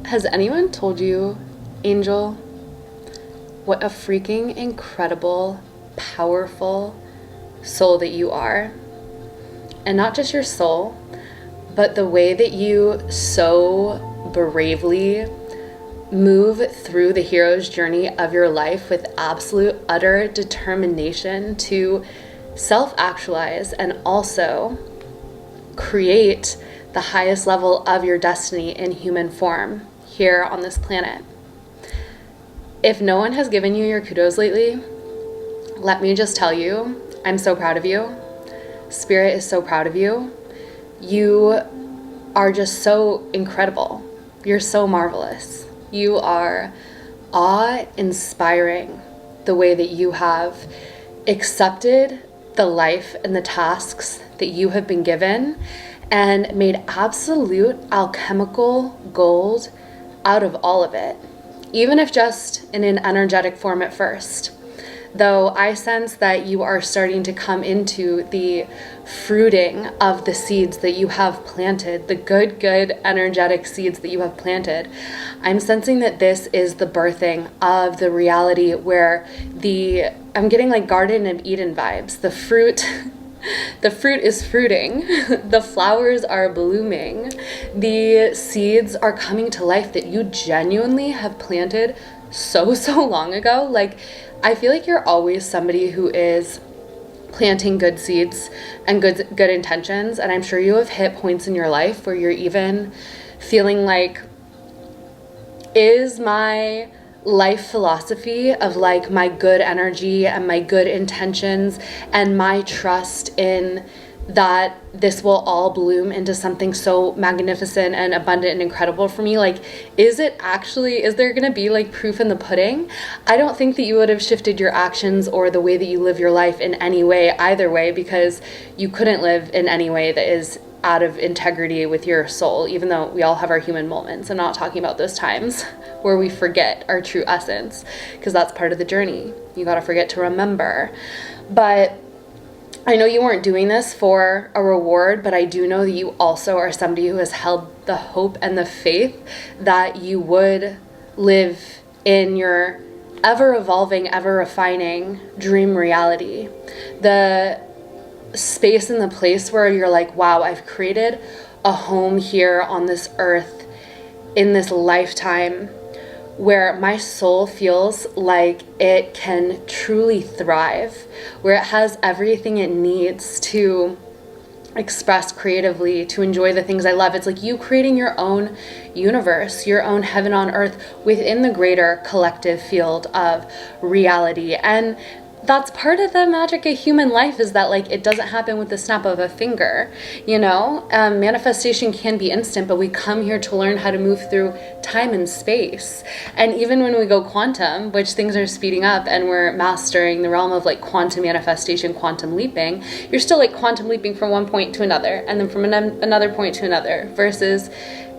Has anyone told you, Angel, what a freaking incredible, powerful soul that you are? And not just your soul, but the way that you so bravely move through the hero's journey of your life with absolute, utter determination to self-actualize and also create the highest level of your destiny in human form here on this planet. If no one has given you your kudos lately, let me just tell you, I'm so proud of you. Spirit is so proud of you. You are just so incredible. You're so marvelous. You are awe-inspiring the way that you have accepted the life and the tasks that you have been given and made absolute alchemical gold out of all of it, even if just in an energetic form at first. Though I sense that you are starting to come into the fruiting of the seeds that you have planted, the good, energetic seeds that you have planted. I'm sensing that this is the birthing of the reality where I'm getting like Garden of Eden vibes. The fruit is fruiting, the flowers are blooming, the seeds are coming to life that you genuinely have planted so long ago. Like, I feel like you're always somebody who is planting good seeds and good intentions, and I'm sure you have hit points in your life where you're even feeling like, is my life philosophy of like my good energy and my good intentions and my trust in that this will all bloom into something so magnificent and abundant and incredible for me, like, is there going to be like proof in the pudding? I don't think that you would have shifted your actions or the way that you live your life in any way, either way, because you couldn't live in any way that is out of integrity with your soul, even though we all have our human moments. I'm not talking about those times where we forget our true essence, because that's part of the journey. You got to forget to remember. But I know you weren't doing this for a reward, but I do know that you also are somebody who has held the hope and the faith that you would live in your ever-evolving, ever-refining dream reality. The space and the place where you're like, wow, I've created a home here on this earth in this lifetime where my soul feels like it can truly thrive, where it has everything it needs to express creatively, to enjoy the things I love. It's like you creating your own universe, your own heaven on earth within the greater collective field of reality. And that's part of the magic of human life, is that like it doesn't happen with the snap of a finger, manifestation can be instant, but we come here to learn how to move through time and space. And even when we go quantum, which things are speeding up and we're mastering the realm of like quantum manifestation, quantum leaping, you're still like quantum leaping from one point to another and then from another point to another, versus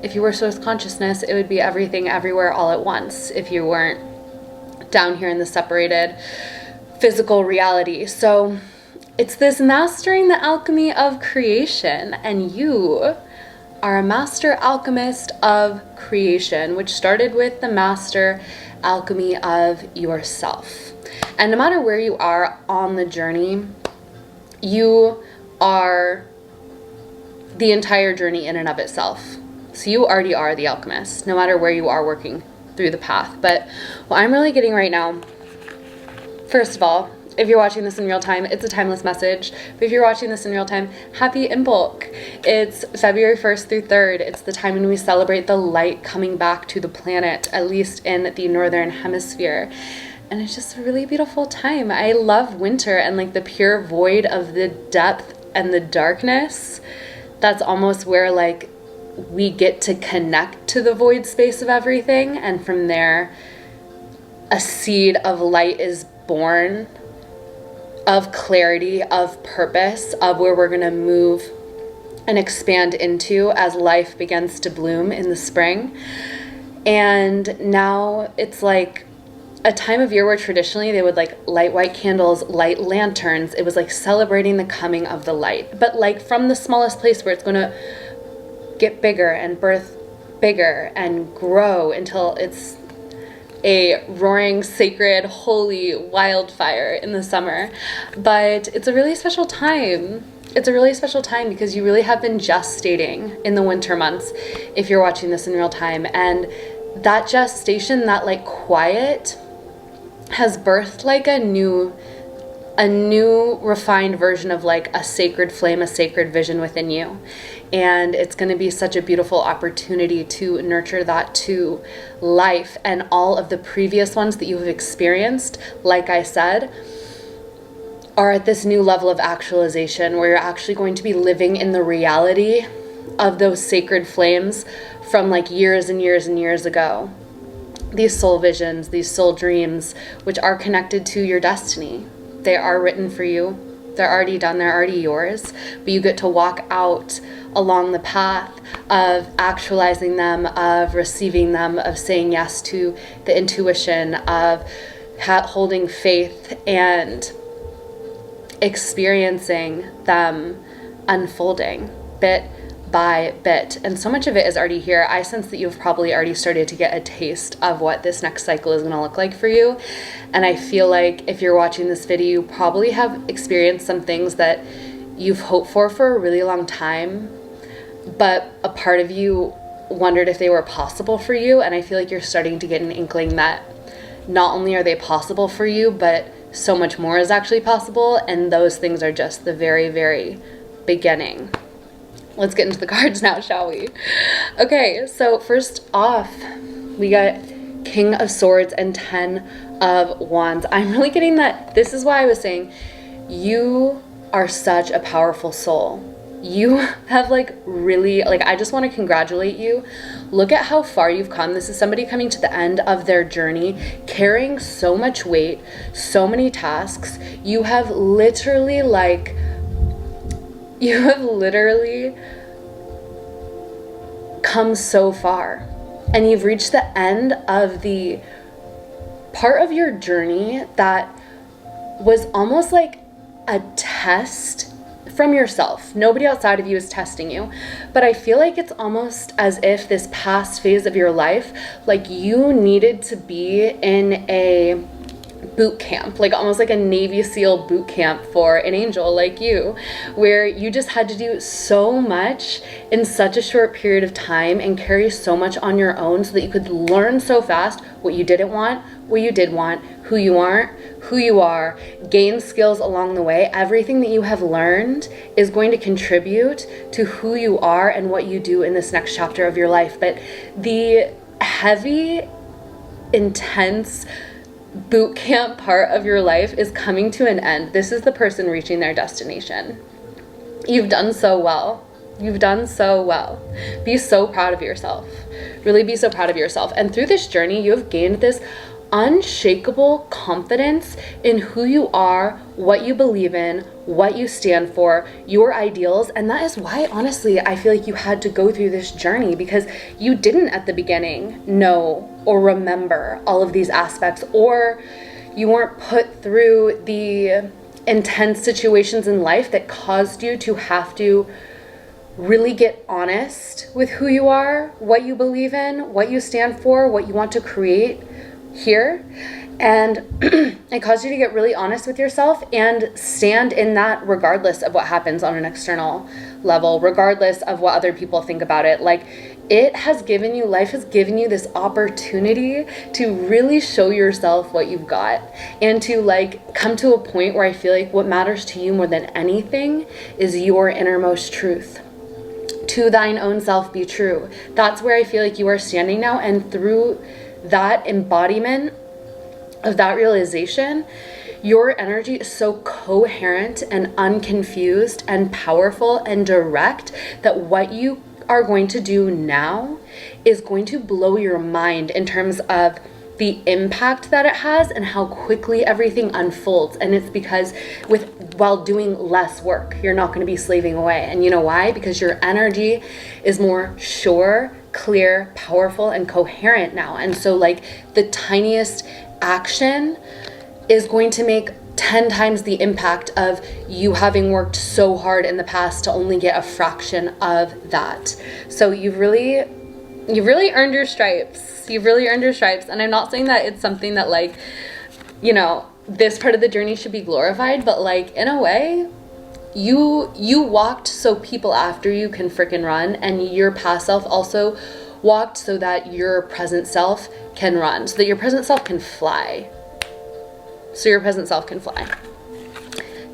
if you were source consciousness, it would be everything everywhere all at once if you weren't down here in the separated physical reality. So it's this mastering the alchemy of creation, and you are a master alchemist of creation, which started with the master alchemy of yourself. And no matter where you are on the journey, you are the entire journey in and of itself. So you already are the alchemist, no matter where you are working through the path. But what I'm really getting right now, first of all, if you're watching this in real time, it's a timeless message. But if you're watching this in real time, happy Imbolc. It's February 1st through 3rd. It's the time when we celebrate the light coming back to the planet, at least in the northern hemisphere. And it's just a really beautiful time. I love winter and like the pure void of the depth and the darkness. That's almost where like we get to connect to the void space of everything. And from there, a seed of light is born, of clarity, of purpose, of where we're going to move and expand into as life begins to bloom in the spring. And now it's like a time of year where traditionally they would like light white candles, light lanterns. It was like celebrating the coming of the light, but like from the smallest place where it's going to get bigger and birth bigger and grow until it's a roaring, sacred, holy wildfire in the summer. But it's a really special time. It's a really special time because you really have been gestating in the winter months if you're watching this in real time. And that gestation, that like quiet, has birthed like a new refined version of like a sacred flame, a sacred vision within you. And it's going to be such a beautiful opportunity to nurture that to life. And all of the previous ones that you have experienced, like I said, are at this new level of actualization where you're actually going to be living in the reality of those sacred flames from like years and years and years ago. These soul visions, these soul dreams, which are connected to your destiny. They are written for you. They're already done. They're already yours. But you get to walk out along the path of actualizing them, of receiving them, of saying yes to the intuition, of holding faith and experiencing them unfolding bit by bit. And so much of it is already here. I sense that you've probably already started to get a taste of what this next cycle is going to look like for you. And I feel like if you're watching this video, you probably have experienced some things that you've hoped for a really long time, but a part of you wondered if they were possible for you. And I feel like you're starting to get an inkling that not only are they possible for you, but so much more is actually possible. And those things are just the very, very beginning. Let's get into the cards now, shall we? Okay, so first off, we got King of Swords and 10 of Wands. I'm really getting that. This is why I was saying you are such a powerful soul. You have like really, like, I just want to congratulate you. Look at how far you've come. This is somebody coming to the end of their journey, carrying so much weight, so many tasks. You have literally come so far, and you've reached the end of the part of your journey that was almost like a test from yourself. Nobody outside of you is testing you, but I feel like it's almost as if this past phase of your life, like you needed to be in a boot camp, like almost like a Navy SEAL boot camp for an angel like you, where you just had to do so much in such a short period of time and carry so much on your own so that you could learn so fast what you didn't want, what you did want, who you aren't, who you are, gain skills along the way. Everything that you have learned is going to contribute to who you are and what you do in this next chapter of your life. But the heavy, intense boot camp part of your life is coming to an end. This is the person reaching their destination. You've done so well. You've done so well. Be so proud of yourself. Really be so proud of yourself. And through this journey, you have gained this unshakable confidence in who you are, what you believe in, what you stand for, your ideals. And that is why, honestly, I feel like you had to go through this journey, because you didn't at the beginning know or remember all of these aspects, or you weren't put through the intense situations in life that caused you to have to really get honest with who you are, what you believe in, what you stand for, what you want to create here. And it caused you to get really honest with yourself and stand in that regardless of what happens on an external level, regardless of what other people think about it. Like, it has given you, life has given you this opportunity to really show yourself what you've got, and to like come to a point where I feel like what matters to you more than anything is your innermost truth. To thine own self be true. That's where I feel like you are standing now. And through that embodiment of that realization, your energy is so coherent and unconfused and powerful and direct that what you are going to do now is going to blow your mind in terms of the impact that it has and how quickly everything unfolds. And it's because while doing less work, you're not going to be slaving away. And you know why? Because your energy is more sure, clear, powerful, and coherent now. And so like the tiniest action is going to make 10 times the impact of you having worked so hard in the past to only get a fraction of that. So you've really You've really earned your stripes. You've really earned your stripes. And I'm not saying that it's something that, like, you know, this part of the journey should be glorified, but like, in a way, you walked so people after you can freaking run, and your past self also walked so that your present self can run, so that your present self can fly.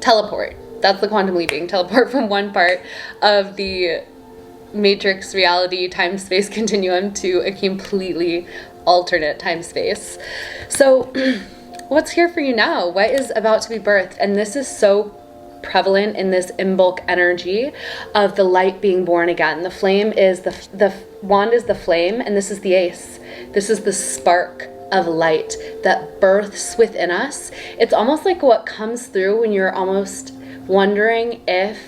Teleport. That's the quantum leaping. Teleport from one part of the matrix reality time space continuum to a completely alternate time space. So what's here for you now? What is about to be birthed? And this is so prevalent in this Imbolc energy of the light being born again. The flame is the wand is the flame, and this is the ace. This is the spark of light that births within us. It's almost like what comes through when you're almost wondering if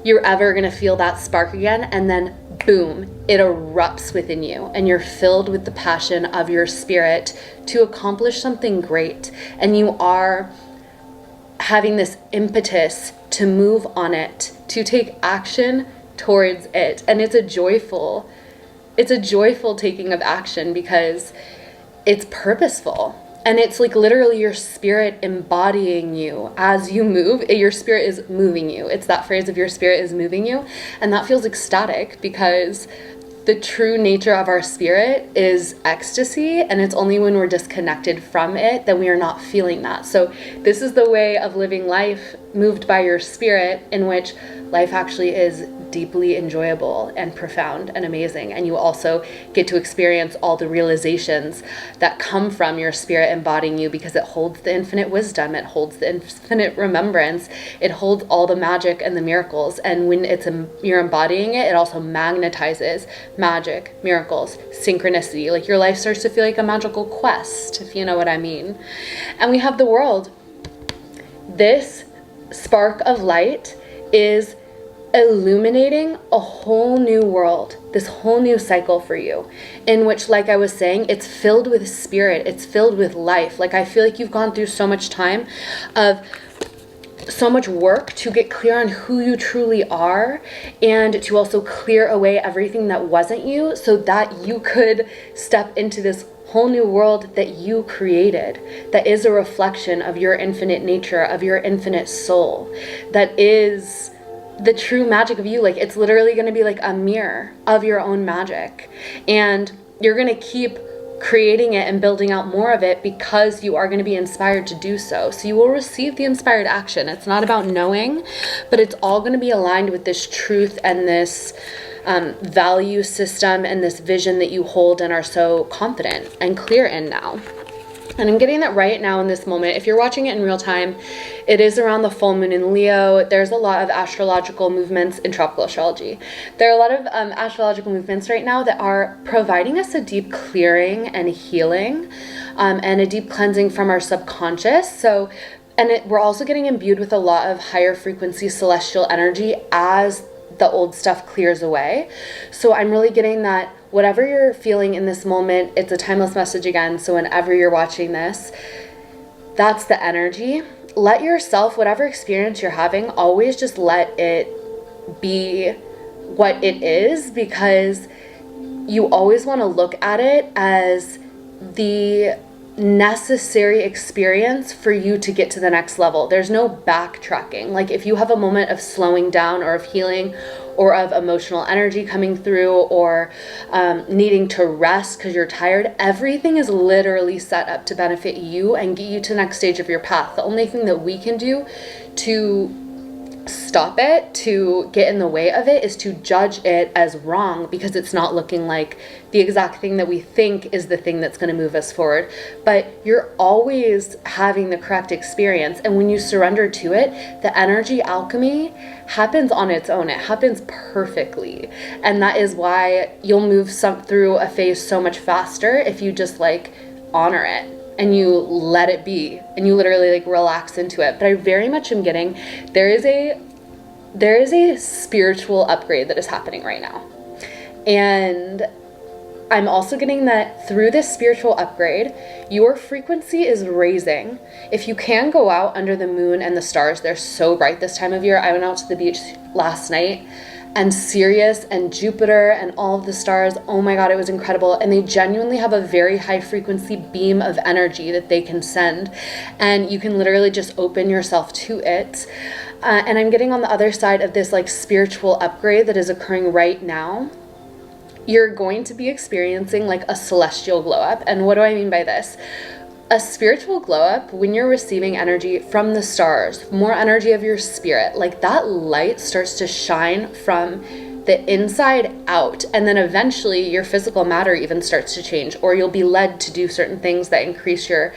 you're ever going to feel that spark again, and then boom, it erupts within you, and you're filled with the passion of your spirit to accomplish something great, and you are having this impetus to move on it, to take action towards it. And it's a joyful taking of action, because it's purposeful. And it's like literally your spirit embodying you as you move. Your spirit is moving you. It's that phrase of your spirit is moving you. And that feels ecstatic, because the true nature of our spirit is ecstasy. And it's only when we're disconnected from it that we are not feeling that. So this is the way of living life moved by your spirit, in which life actually is deeply enjoyable and profound and amazing. And you also get to experience all the realizations that come from your spirit embodying you, because it holds the infinite wisdom, it holds the infinite remembrance, it holds all the magic and the miracles. And when you're embodying it, it also magnetizes magic, miracles, synchronicity. Like your life starts to feel like a magical quest, if you know what I mean. And we have the world. This spark of light is illuminating a whole new world, this whole new cycle for you, in which, like I was saying, it's filled with spirit, it's filled with life. Like, I feel like you've gone through so much time of so much work to get clear on who you truly are, and to also clear away everything that wasn't you, so that you could step into this whole new world that you created, that is a reflection of your infinite nature, of your infinite soul, that is the true magic of you. Like, it's literally going to be like a mirror of your own magic, and you're going to keep creating it and building out more of it, because you are going to be inspired to do so. So you will receive the inspired action. It's not about knowing, but it's all going to be aligned with this truth and this value system and this vision that you hold and are so confident and clear in now. And I'm getting that right now in this moment. If you're watching it in real time, it is around the full moon in Leo. There's a lot of astrological movements in tropical astrology. There are a lot of astrological movements right now that are providing us a deep clearing and healing, and a deep cleansing from our subconscious. So, we're also getting imbued with a lot of higher frequency celestial energy as the old stuff clears away. So I'm really getting that whatever you're feeling in this moment, it's a timeless message again. So whenever you're watching this, that's the energy. Let yourself, whatever experience you're having, always just let it be what it is, because you always want to look at it as the necessary experience for you to get to the next level. There's no backtracking. Like, if you have a moment of slowing down or of healing or of emotional energy coming through, or needing to rest because you're tired, everything is literally set up to benefit you and get you to the next stage of your path. The only thing that we can do to stop it, to get in the way of it, is to judge it as wrong, because it's not looking like the exact thing that we think is the thing that's going to move us forward. But you're always having the correct experience, and when you surrender to it, the energy alchemy happens on its own. It happens perfectly, and that is why you'll move through a phase so much faster if you just like honor it and you let it be, and you literally like relax into it. But I very much am getting there is a spiritual upgrade that is happening right now. And I'm also getting that through this spiritual upgrade, your frequency is raising. If you can go out under the moon and the stars, they're so bright this time of year. I went out to the beach last night and Sirius and Jupiter and all of the stars. Oh my God, it was incredible. And they genuinely have a very high frequency beam of energy that they can send. And you can literally just open yourself to it. And I'm getting on the other side of this like spiritual upgrade that is occurring right now. You're going to be experiencing like a celestial glow up. And what do I mean by this? A spiritual glow up, when you're receiving energy from the stars, more energy of your spirit, like that light starts to shine from the inside out. And then eventually your physical matter even starts to change, or you'll be led to do certain things that increase your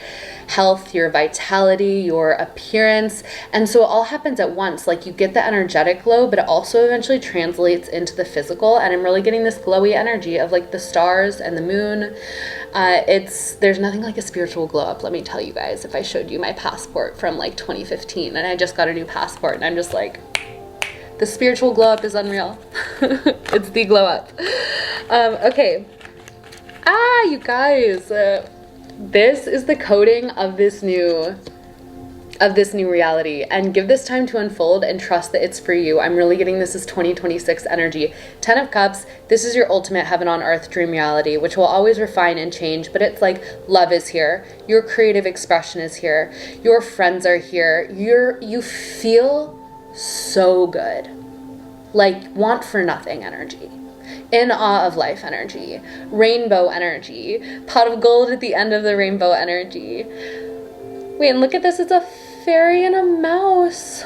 health, your vitality, your appearance. And so it all happens at once. Like you get the energetic glow, but it also eventually translates into the physical. And I'm really getting this glowy energy of like the stars and the moon. There's nothing like a spiritual glow up, let me tell you guys. If I showed you my passport from like 2015 and I just got a new passport and I'm just like, the spiritual glow up is unreal. It's the glow up. Okay. You guys, this is the coding of this new reality, and give this time to unfold and trust that it's for you. I'm really getting this as 2026 energy. 10 of Cups, this is your ultimate heaven on earth dream reality, which will always refine and change, but it's like love is here. Your creative expression is here. Your friends are here. You feel so good. Like want for nothing energy. In awe of life energy. Rainbow energy. Pot of gold at the end of the rainbow energy. Wait, and look at this. It's a fairy and a mouse.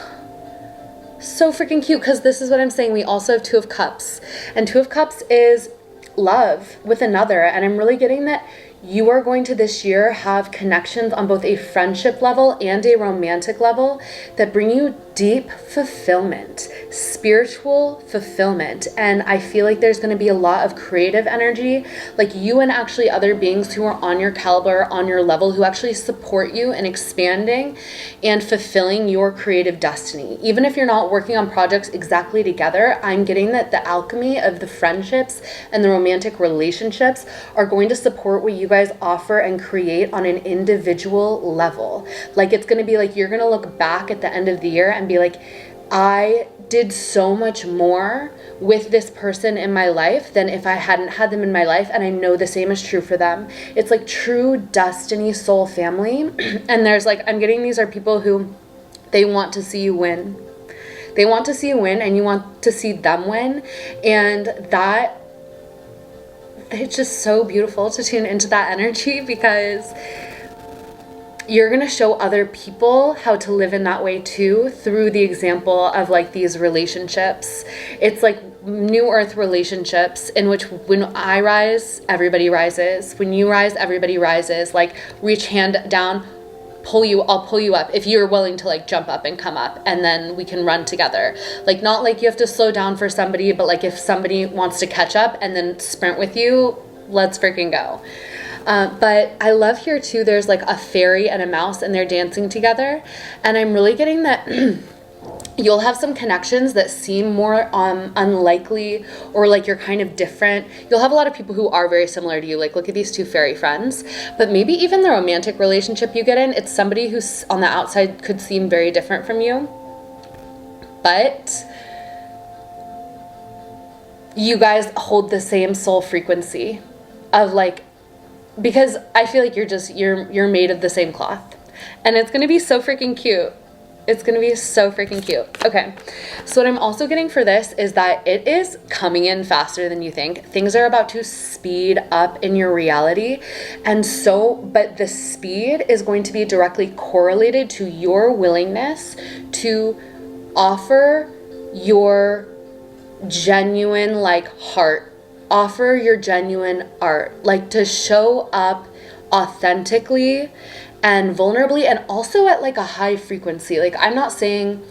So freaking cute, because this is what I'm saying. We also have Two of Cups. And Two of Cups is love with another. And I'm really getting that you are going to this year have connections on both a friendship level and a romantic level that bring you deep fulfillment, spiritual fulfillment. And I feel like there's going to be a lot of creative energy, like you and actually other beings who are on your caliber, on your level, who actually support you in expanding and fulfilling your creative destiny. Even if you're not working on projects exactly together, I'm getting that the alchemy of the friendships and the romantic relationships are going to support what you guys offer and create on an individual level. Like it's going to be like you're going to look back at the end of the year and be like, I did so much more with this person in my life than if I hadn't had them in my life. And I know the same is true for them. It's like true destiny soul family. And there's like, I'm getting these are people who they want to see you win. They want to see you win and you want to see them win. And that, it's just so beautiful to tune into that energy, because you're going to show other people how to live in that way too, through the example of like these relationships. It's like new earth relationships in which when I rise, everybody rises. When you rise, everybody rises. Like reach hand down, I'll pull you up if you're willing to like jump up and come up, and then we can run together. Like not like you have to slow down for somebody, but like if somebody wants to catch up and then sprint with you, let's freaking go. But I love here too, there's like a fairy and a mouse and they're dancing together. And I'm really getting that you'll have some connections that seem more unlikely, or like you're kind of different. You'll have a lot of people who are very similar to you. Like look at these two fairy friends. But maybe even the romantic relationship you get in, it's somebody who's on the outside could seem very different from you. But you guys hold the same soul frequency of like, because I feel like you're made of the same cloth, and it's going to be so freaking cute. It's going to be so freaking cute. Okay. So what I'm also getting for this is that it is coming in faster than you think. Things are about to speed up in your reality. And so, but the speed is going to be directly correlated to your willingness to offer your genuine like heart, offer your genuine art, like to show up authentically and vulnerably, and also at like a high frequency. Like I'm not saying,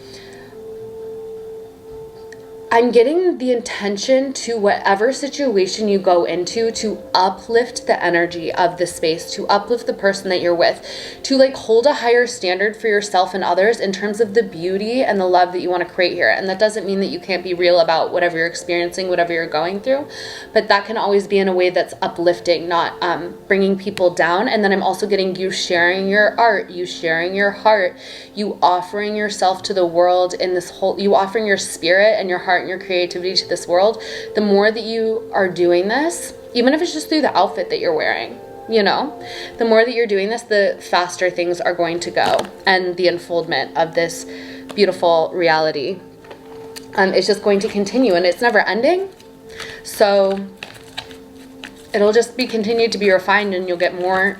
I'm getting the intention to whatever situation you go into to uplift the energy of the space, to uplift the person that you're with, to like hold a higher standard for yourself and others in terms of the beauty and the love that you want to create here. And that doesn't mean that you can't be real about whatever you're experiencing, whatever you're going through, but that can always be in a way that's uplifting, not bringing people down. And then I'm also getting you sharing your art, you sharing your heart, you offering yourself to the world in this whole, you offering your spirit and your heart, and your creativity to this world, the more that you are doing this, even if it's just through the outfit that you're wearing, you know, the more that you're doing this, the faster things are going to go, and the unfoldment of this beautiful reality is just going to continue, and it's never ending. So it'll just be continued to be refined, and you'll get more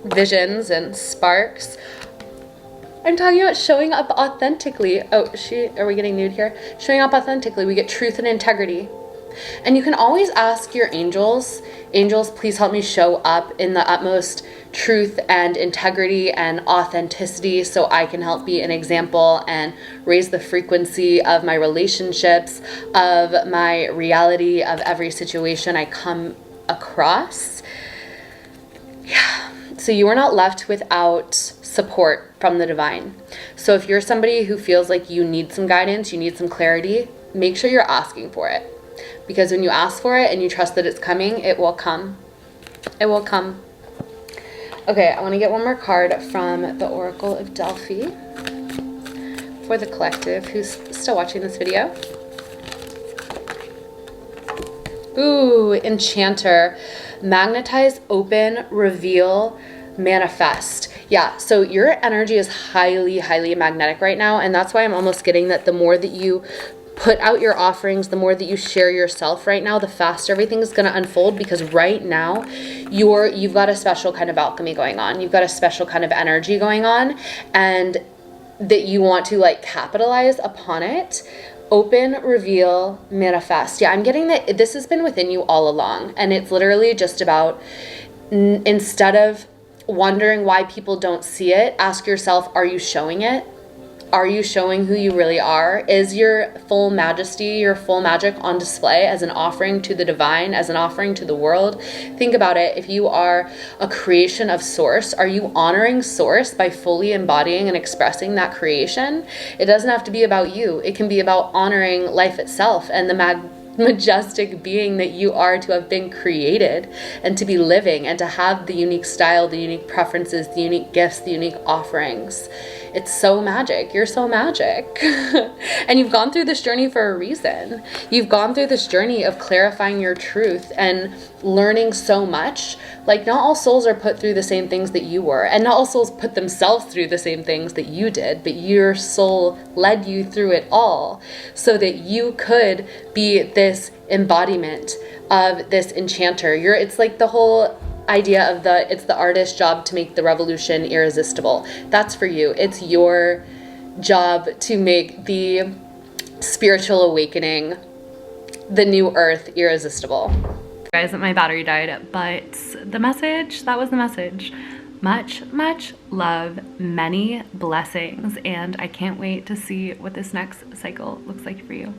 visions and sparks. I'm talking about showing up authentically. Oh, are we getting nude here? Showing up authentically. We get truth and integrity. And you can always ask your angels, please help me show up in the utmost truth and integrity and authenticity so I can help be an example and raise the frequency of my relationships, of my reality, of every situation I come across. Yeah. So you are not left without support from the divine. So if you're somebody who feels like you need some guidance, you need some clarity, make sure you're asking for it. Because when you ask for it and you trust that it's coming, it will come. It will come. Okay, I want to get one more card from the Oracle of Delphi for the collective who's still watching this video. Ooh, Enchanter. Magnetize, open, reveal, manifest. Yeah, so your energy is highly, highly magnetic right now, and that's why I'm almost getting that the more that you put out your offerings, the more that you share yourself right now, the faster everything is going to unfold, because right now you've got a special kind of alchemy going on. You've got a special kind of energy going on, and that you want to like capitalize upon it. Open, reveal, manifest. Yeah, I'm getting that this has been within you all along, and it's literally just about, instead of wondering why people don't see it, ask yourself, are you showing it? Are you showing who you really are? Is your full majesty, your full magic on display as an offering to the divine, as an offering to the world? Think about it. If you are a creation of Source, are you honoring Source by fully embodying and expressing that creation? It doesn't have to be about you. It can be about honoring life itself and the majestic being that you are to have been created and to be living and to have the unique style, the unique preferences, the unique gifts, the unique offerings. It's so magic. You're so magic. And you've gone through this journey for a reason. You've gone through this journey of clarifying your truth and learning so much. Like, not all souls are put through the same things that you were, and not all souls put themselves through the same things that you did, but your soul led you through it all so that you could be this embodiment of this enchanter. It's like the whole idea of it's the artist's job to make the revolution irresistible. That's for you. It's your job to make the spiritual awakening, the new earth, irresistible. Guys, my battery died, but that was the message. Much, much love, many blessings, and I can't wait to see what this next cycle looks like for you.